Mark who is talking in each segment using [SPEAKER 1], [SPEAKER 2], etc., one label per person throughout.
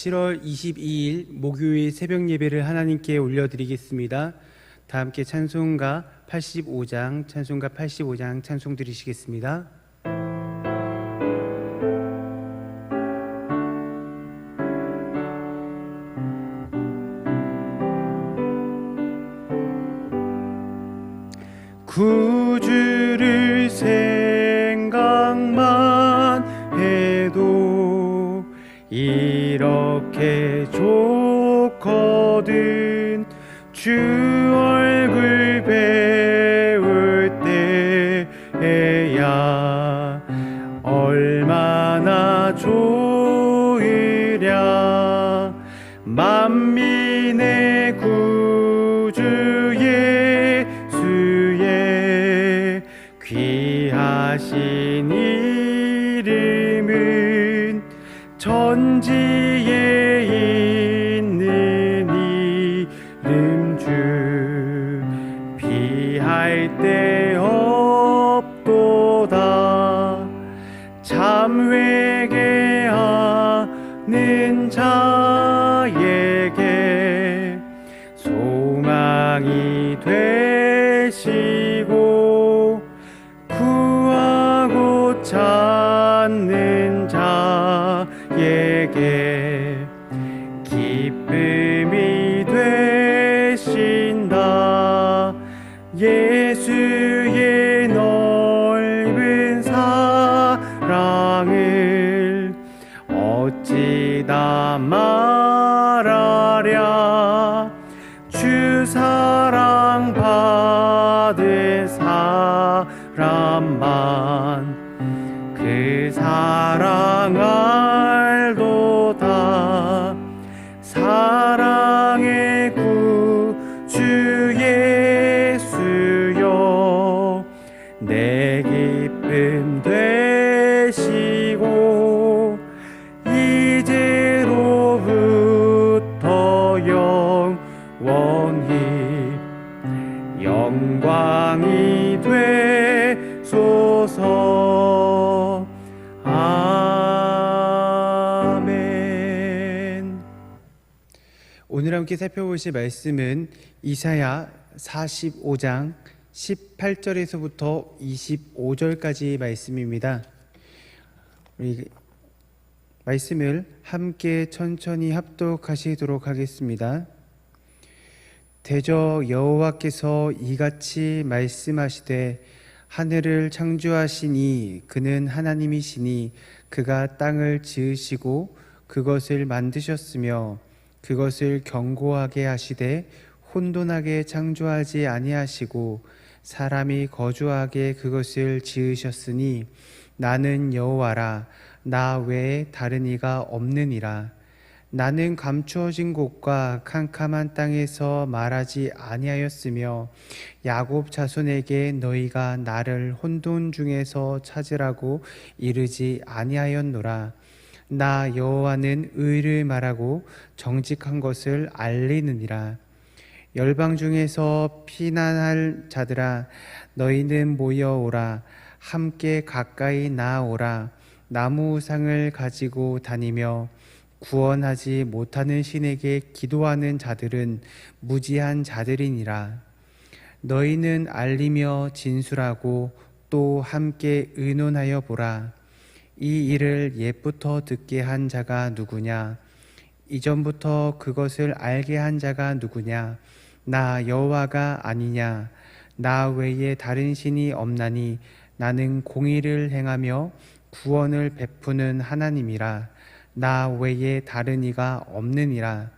[SPEAKER 1] 7월 22일 목요일 새벽 예배를 하나님께 올려드리겠습니다. 다 함께 찬송가 85장 찬송 드리시겠습니다. 구주를 생각만 해도 이렇게 좋거든. 주 얼굴 배울 때에야 얼마나 좋으랴. 만민의 구주 예수의 귀하신 이름은 천지에 있는 이름 주 비할 데 없도다. 참 회개하는 자에게 소망이 되시고 구하고 찾는 자에게 기쁨이 되신다. 예수의 넓은 사랑을 어찌 다 말하랴. 주 사랑 받은 사람만 그 사랑 알도다. 사랑의 구주 예수여 내 기쁨 되시고 이제로부터 영원히 영광이 되소서. 아멘. 오늘 함께 살펴보실 말씀은 이사야 45장 18절에서부터 25절까지 말씀입니다. 우리 말씀을 함께 천천히 합독하시도록 하겠습니다. 대저 여호와께서 이같이 말씀하시되 하늘을 창조하시니 그는 하나님이시니 그가 땅을 지으시고 그것을 만드셨으며 그것을 견고하게 하시되 혼돈하게 창조하지 아니하시고 사람이 거주하게 그것을 지으셨으니 나는 여호와라. 나 외에 다른 이가 없느니라. 나는 감추어진 곳과 캄캄한 땅에서 말하지 아니하였으며 야곱 자손에게 너희가 나를 혼돈 중에서 찾으라고 이르지 아니하였노라. 나 여호와는 의를 말하고 정직한 것을 알리느니라. 열방 중에서 피난할 자들아 너희는 모여오라. 함께 가까이 나아오라. 나무 우상을 가지고 다니며 구원하지 못하는 신에게 기도하는 자들은 무지한 자들이니라. 너희는 알리며 진술하고 또 함께 의논하여 보라. 이 일을 옛부터 듣게 한 자가 누구냐? 이전부터 그것을 알게 한 자가 누구냐? 나 여호와가 아니냐? 나 외에 다른 신이 없나니 나는 공의를 행하며 구원을 베푸는 하나님이라. 나 외에 다른 이가 없느니라.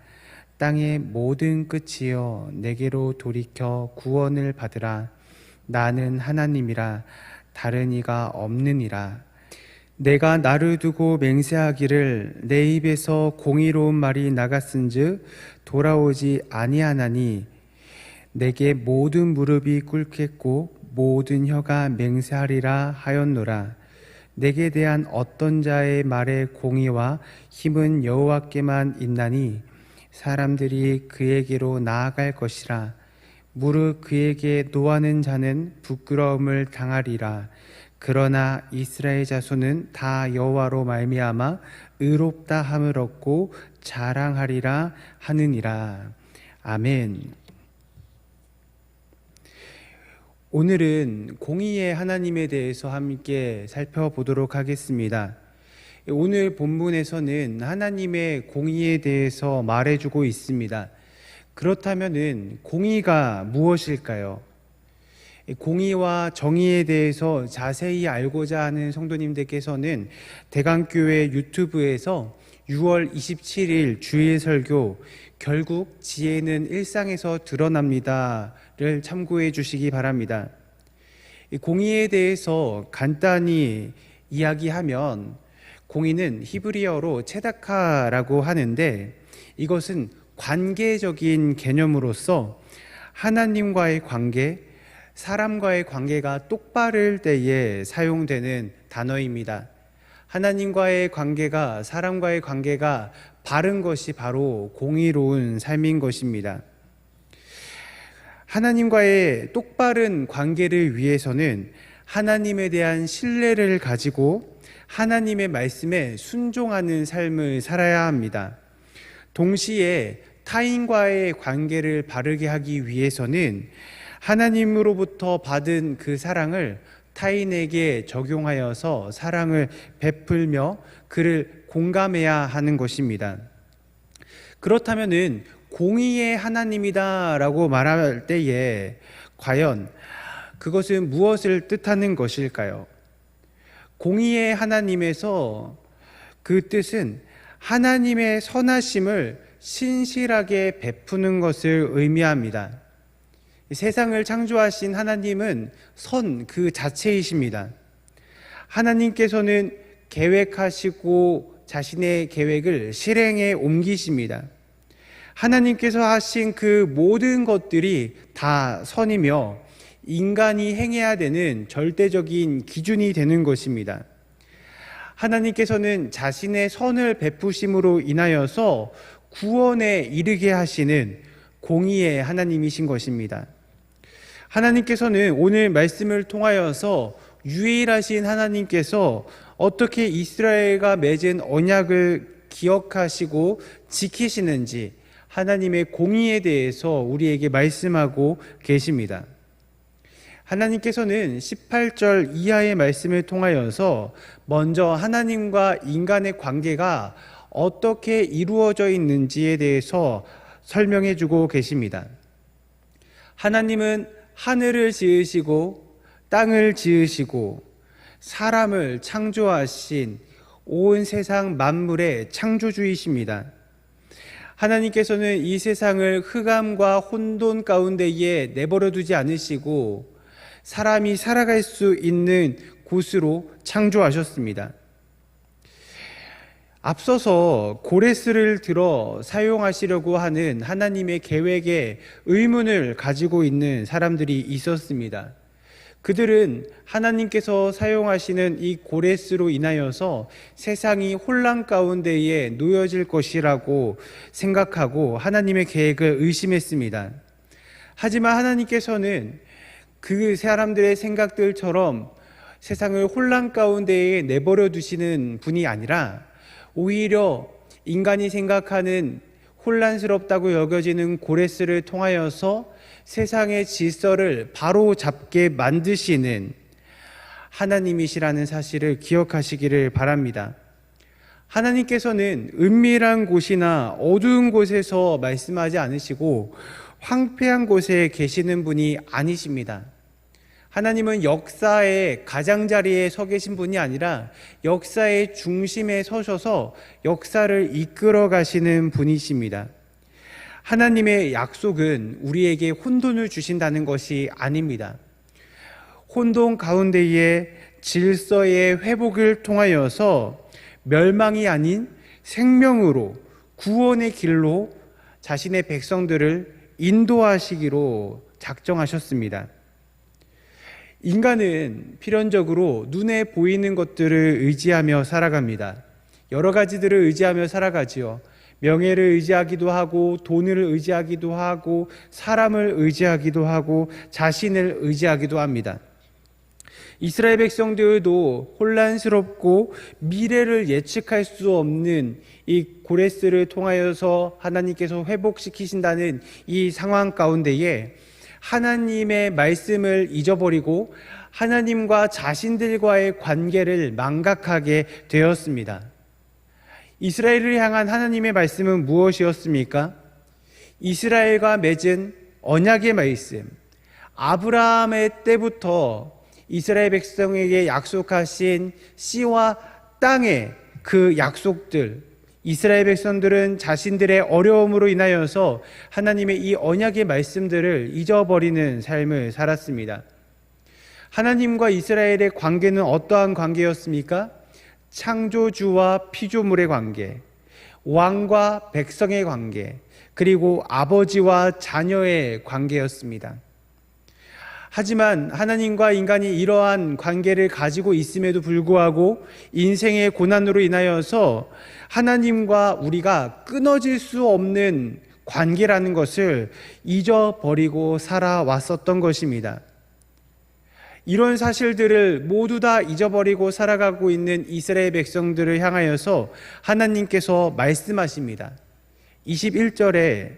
[SPEAKER 1] 땅의 모든 끝이여 내게로 돌이켜 구원을 받으라. 나는 하나님이라. 다른 이가 없느니라. 내가 나를 두고 맹세하기를 내 입에서 공의로운 말이 나갔은즉 돌아오지 아니하나니 내게 모든 무릎이 꿇겠고 모든 혀가 맹세하리라 하였노라. 내게 대한 어떤 자의 말에 공의와 힘은 여호와께만 있나니 사람들이 그에게로 나아갈 것이라. 무릇 그에게 노하는 자는 부끄러움을 당하리라. 그러나 이스라엘 자손은 다 여호와로 말미암아 의롭다 함을 얻고 자랑하리라 하느니라. 아멘. 오늘은 공의의 하나님에 대해서 함께 살펴보도록 하겠습니다. 오늘 본문에서는 하나님의 공의에 대해서 말해주고 있습니다. 그렇다면 공의가 무엇일까요? 공의와 정의에 대해서 자세히 알고자 하는 성도님들께서는 대강교회 유튜브에서 6월 27일 주일 설교 결국 지혜는 일상에서 드러납니다를 참고해 주시기 바랍니다. 공의에 대해서 간단히 이야기하면 공의는 히브리어로 체다카라고 하는데 이것은 관계적인 개념으로서 하나님과의 관계, 사람과의 관계가 똑바를 때에 사용되는 단어입니다. 하나님과의 관계가, 사람과의 관계가 바른 것이 바로 공의로운 삶인 것입니다. 하나님과의 똑바른 관계를 위해서는 하나님에 대한 신뢰를 가지고 하나님의 말씀에 순종하는 삶을 살아야 합니다. 동시에 타인과의 관계를 바르게 하기 위해서는 하나님으로부터 받은 그 사랑을 타인에게 적용하여서 사랑을 베풀며 그를 공감해야 하는 것입니다. 그렇다면은 공의의 하나님이다라고 말할 때에 과연 그것은 무엇을 뜻하는 것일까요? 공의의 하나님에서 그 뜻은 하나님의 선하심을 신실하게 베푸는 것을 의미합니다. 세상을 창조하신 하나님은 선 그 자체이십니다. 하나님께서는 계획하시고 자신의 계획을 실행에 옮기십니다. 하나님께서 하신 그 모든 것들이 다 선이며 인간이 행해야 되는 절대적인 기준이 되는 것입니다. 하나님께서는 자신의 선을 베푸심으로 인하여서 구원에 이르게 하시는 공의의 하나님이신 것입니다. 하나님께서는 오늘 말씀을 통하여서 유일하신 하나님께서 어떻게 이스라엘과 맺은 언약을 기억하시고 지키시는지 하나님의 공의에 대해서 우리에게 말씀하고 계십니다. 하나님께서는 18절 이하의 말씀을 통하여서 먼저 하나님과 인간의 관계가 어떻게 이루어져 있는지에 대해서 설명해 주고 계십니다. 하나님은 하늘을 지으시고 땅을 지으시고 사람을 창조하신 온 세상 만물의 창조주이십니다. 하나님께서는 이 세상을 흑암과 혼돈 가운데에 내버려 두지 않으시고 사람이 살아갈 수 있는 곳으로 창조하셨습니다. 앞서서 고레스를 들어 사용하시려고 하는 하나님의 계획에 의문을 가지고 있는 사람들이 있었습니다. 그들은 하나님께서 사용하시는 이 고레스로 인하여서 세상이 혼란 가운데에 놓여질 것이라고 생각하고 하나님의 계획을 의심했습니다. 하지만 하나님께서는 그 사람들의 생각들처럼 세상을 혼란 가운데에 내버려 두시는 분이 아니라 오히려 인간이 생각하는 혼란스럽다고 여겨지는 고레스를 통하여서 세상의 질서를 바로 잡게 만드시는 하나님이시라는 사실을 기억하시기를 바랍니다. 하나님께서는 은밀한 곳이나 어두운 곳에서 말씀하지 않으시고 황폐한 곳에 계시는 분이 아니십니다. 하나님은 역사의 가장자리에 서 계신 분이 아니라 역사의 중심에 서셔서 역사를 이끌어 가시는 분이십니다. 하나님의 약속은 우리에게 혼돈을 주신다는 것이 아닙니다. 혼돈 가운데의 질서의 회복을 통하여서 멸망이 아닌 생명으로 구원의 길로 자신의 백성들을 인도하시기로 작정하셨습니다. 인간은 필연적으로 눈에 보이는 것들을 의지하며 살아갑니다. 여러 가지들을 의지하며 살아가지요. 명예를 의지하기도 하고 돈을 의지하기도 하고 사람을 의지하기도 하고 자신을 의지하기도 합니다. 이스라엘 백성들도 혼란스럽고 미래를 예측할 수 없는 이 고레스를 통하여서 하나님께서 회복시키신다는 이 상황 가운데에 하나님의 말씀을 잊어버리고 하나님과 자신들과의 관계를 망각하게 되었습니다. 이스라엘을 향한 하나님의 말씀은 무엇이었습니까? 이스라엘과 맺은 언약의 말씀, 아브라함의 때부터 이스라엘 백성에게 약속하신 씨와 땅의 그 약속들, 이스라엘 백성들은 자신들의 어려움으로 인하여서 하나님의 이 언약의 말씀들을 잊어버리는 삶을 살았습니다. 하나님과 이스라엘의 관계는 어떠한 관계였습니까? 창조주와 피조물의 관계, 왕과 백성의 관계, 그리고 아버지와 자녀의 관계였습니다. 하지만 하나님과 인간이 이러한 관계를 가지고 있음에도 불구하고 인생의 고난으로 인하여서 하나님과 우리가 끊어질 수 없는 관계라는 것을 잊어버리고 살아왔었던 것입니다. 이런 사실들을 모두 다 잊어버리고 살아가고 있는 이스라엘 백성들을 향하여서 하나님께서 말씀하십니다. 21절에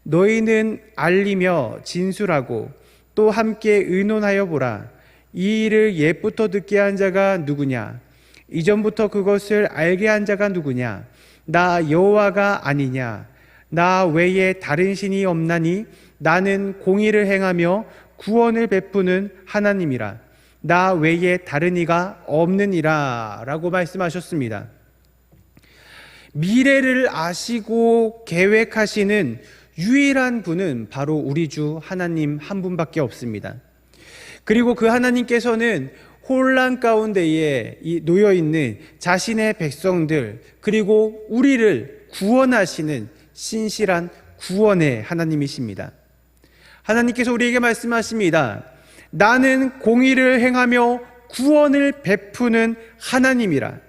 [SPEAKER 1] 너희는 알리며 진술하고 또 함께 의논하여 보라. 이 일을 옛부터 듣게 한 자가 누구냐? 이전부터 그것을 알게 한 자가 누구냐? 나 여호와가 아니냐? 나 외에 다른 신이 없나니 나는 공의를 행하며 구원을 베푸는 하나님이라. 나 외에 다른 이가 없느니라 라고 말씀하셨습니다. 미래를 아시고 계획하시는 유일한 분은 바로 우리 주 하나님 한 분밖에 없습니다. 그리고 그 하나님께서는 혼란 가운데에 놓여 있는 자신의 백성들, 그리고 우리를 구원하시는 신실한 구원의 하나님이십니다. 하나님께서 우리에게 말씀하십니다. 나는 공의를 행하며 구원을 베푸는 하나님이라.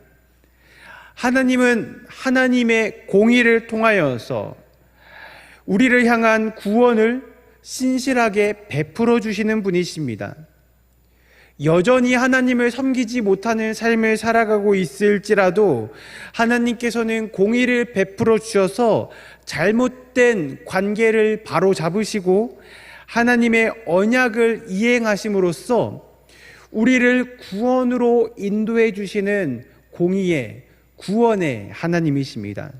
[SPEAKER 1] 하나님은 하나님의 공의를 통하여서 우리를 향한 구원을 신실하게 베풀어 주시는 분이십니다. 여전히 하나님을 섬기지 못하는 삶을 살아가고 있을지라도 하나님께서는 공의를 베풀어 주셔서 잘못된 관계를 바로 잡으시고 하나님의 언약을 이행하심으로써 우리를 구원으로 인도해 주시는 공의의 구원의 하나님이십니다.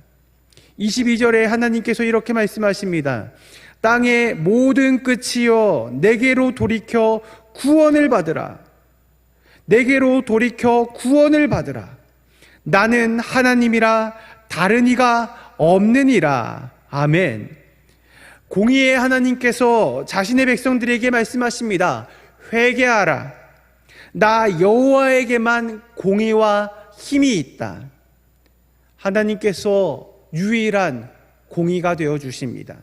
[SPEAKER 1] 22절에 하나님께서 이렇게 말씀하십니다. 땅의 모든 끝이여 내게로 돌이켜 구원을 받으라. 내게로 돌이켜 구원을 받으라. 나는 하나님이라 다른 이가 없느니라. 아멘. 공의의 하나님께서 자신의 백성들에게 말씀하십니다. 회개하라. 나 여호와에게만 공의와 힘이 있다. 하나님께서 유일한 공의가 되어 주십니다.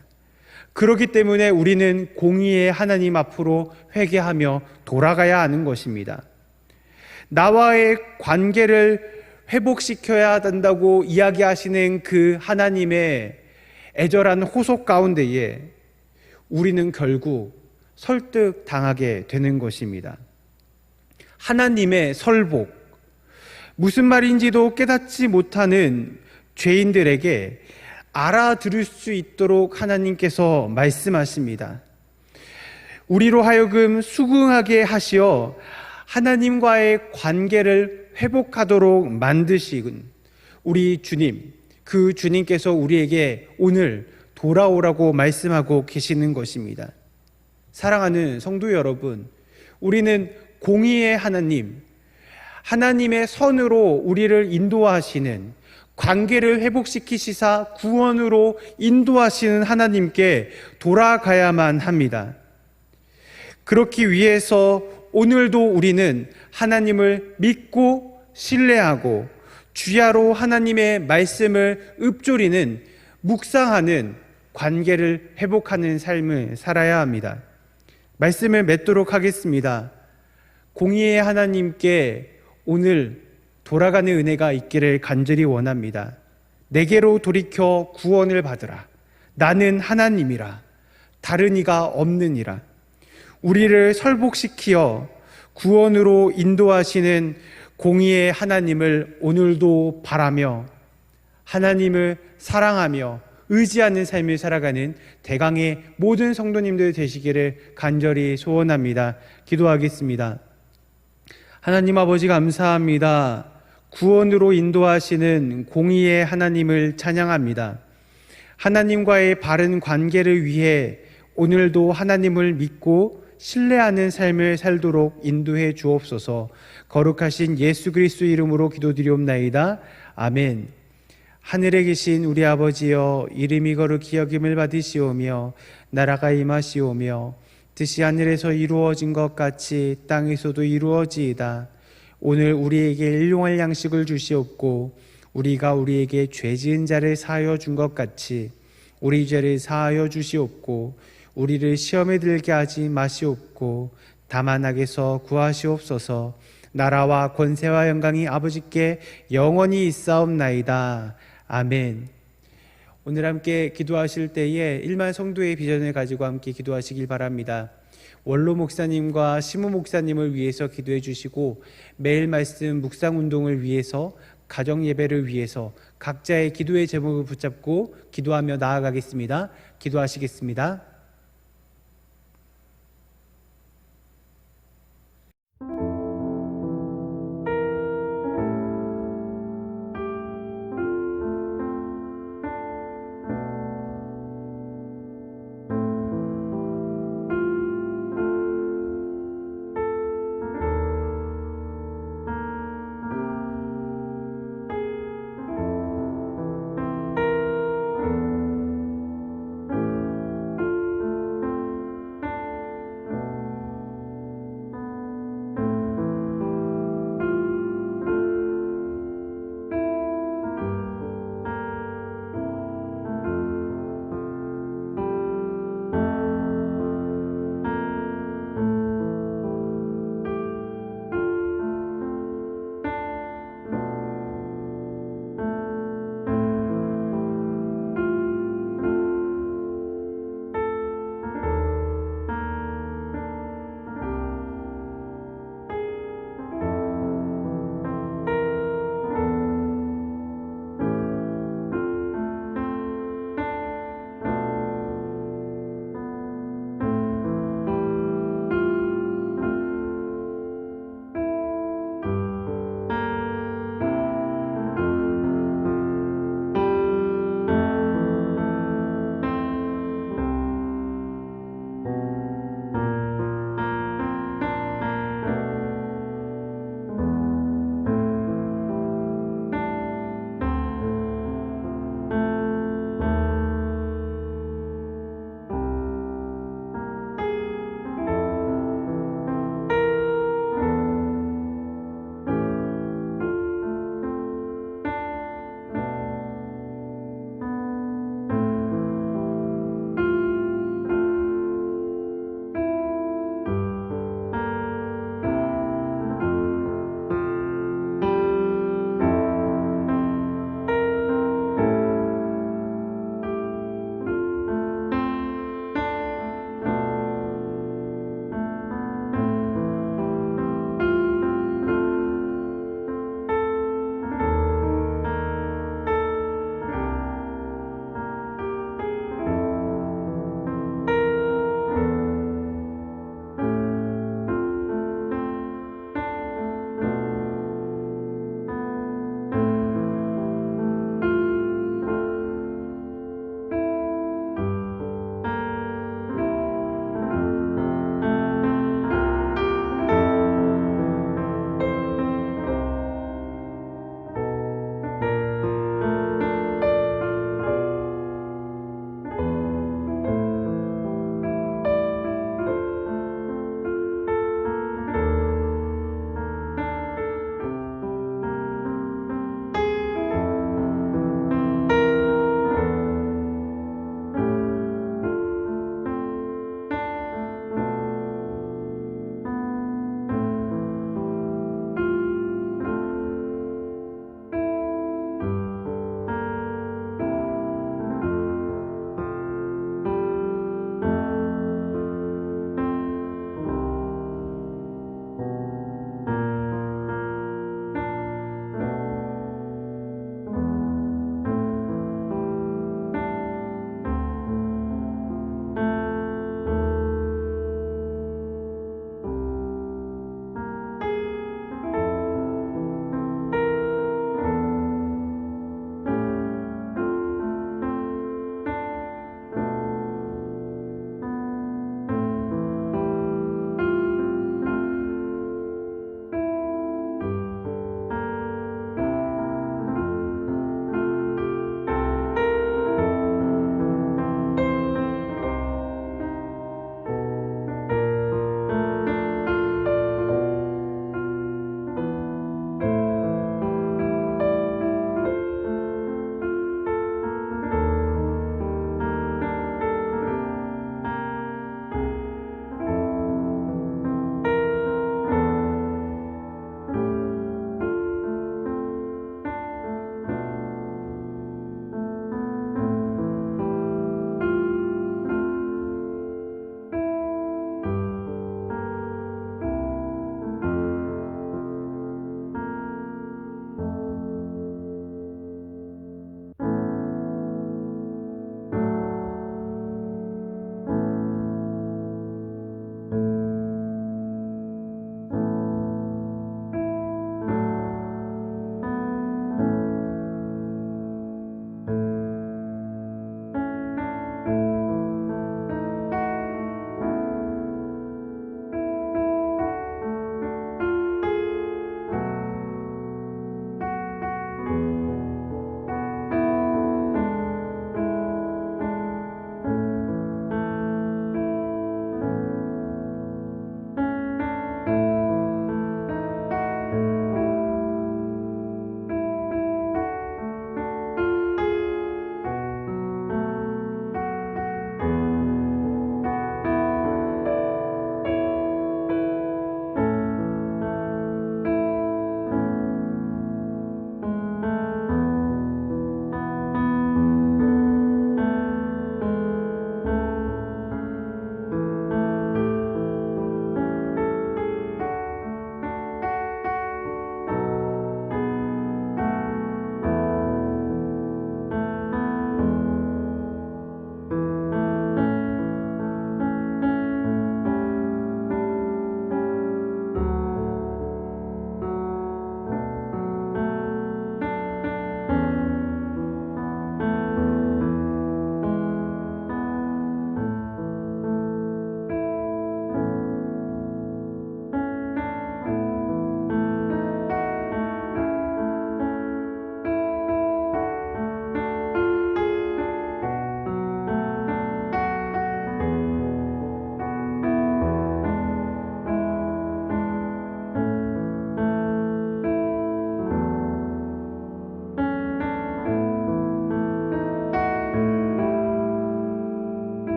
[SPEAKER 1] 그렇기 때문에 우리는 공의의 하나님 앞으로 회개하며 돌아가야 하는 것입니다. 나와의 관계를 회복시켜야 한다고 이야기하시는 그 하나님의 애절한 호소 가운데에 우리는 결국 설득당하게 되는 것입니다. 하나님의 설복, 무슨 말인지도 깨닫지 못하는 죄인들에게 알아들을 수 있도록 하나님께서 말씀하십니다. 우리로 하여금 수긍하게 하시어 하나님과의 관계를 회복하도록 만드신 우리 주님, 그 주님께서 우리에게 오늘 돌아오라고 말씀하고 계시는 것입니다. 사랑하는 성도 여러분, 우리는 공의의 하나님, 하나님의 선으로 우리를 인도하시는, 관계를 회복시키시사 구원으로 인도하시는 하나님께 돌아가야만 합니다. 그렇기 위해서 오늘도 우리는 하나님을 믿고 신뢰하고 주야로 하나님의 말씀을 읊조리는, 묵상하는 관계를 회복하는 삶을 살아야 합니다. 말씀을 맺도록 하겠습니다. 공의의 하나님께 오늘 돌아가는 은혜가 있기를 간절히 원합니다. 내게로 돌이켜 구원을 받으라. 나는 하나님이라 다른 이가 없느니라. 우리를 설복시키어 구원으로 인도하시는 공의의 하나님을 오늘도 바라며 하나님을 사랑하며 의지하는 삶을 살아가는 대강의 모든 성도님들 되시기를 간절히 소원합니다. 기도하겠습니다. 하나님 아버지 감사합니다. 구원으로 인도하시는 공의의 하나님을 찬양합니다. 하나님과의 바른 관계를 위해 오늘도 하나님을 믿고 신뢰하는 삶을 살도록 인도해 주옵소서. 거룩하신 예수 그리스도 이름으로 기도드리옵나이다. 아멘. 하늘에 계신 우리 아버지여, 이름이 거룩히 여김을 받으시오며 나라가 임하시오며 뜻이 하늘에서 이루어진 것 같이 땅에서도 이루어지이다. 오늘 우리에게 일용할 양식을 주시옵고 우리가 우리에게 죄 지은 자를 사하여 준 것 같이 우리 죄를 사하여 주시옵고 우리를 시험에 들게 하지 마시옵고 다만 악에서 구하시옵소서. 나라와 권세와 영광이 아버지께 영원히 있사옵나이다. 아멘. 오늘 함께 기도하실 때에 일만 성도의 비전을 가지고 함께 기도하시길 바랍니다. 원로 목사님과 시무 목사님을 위해서 기도해 주시고 매일 말씀 묵상 운동을 위해서 가정 예배를 위해서 각자의 기도의 제목을 붙잡고 기도하며 나아가겠습니다. 기도하시겠습니다.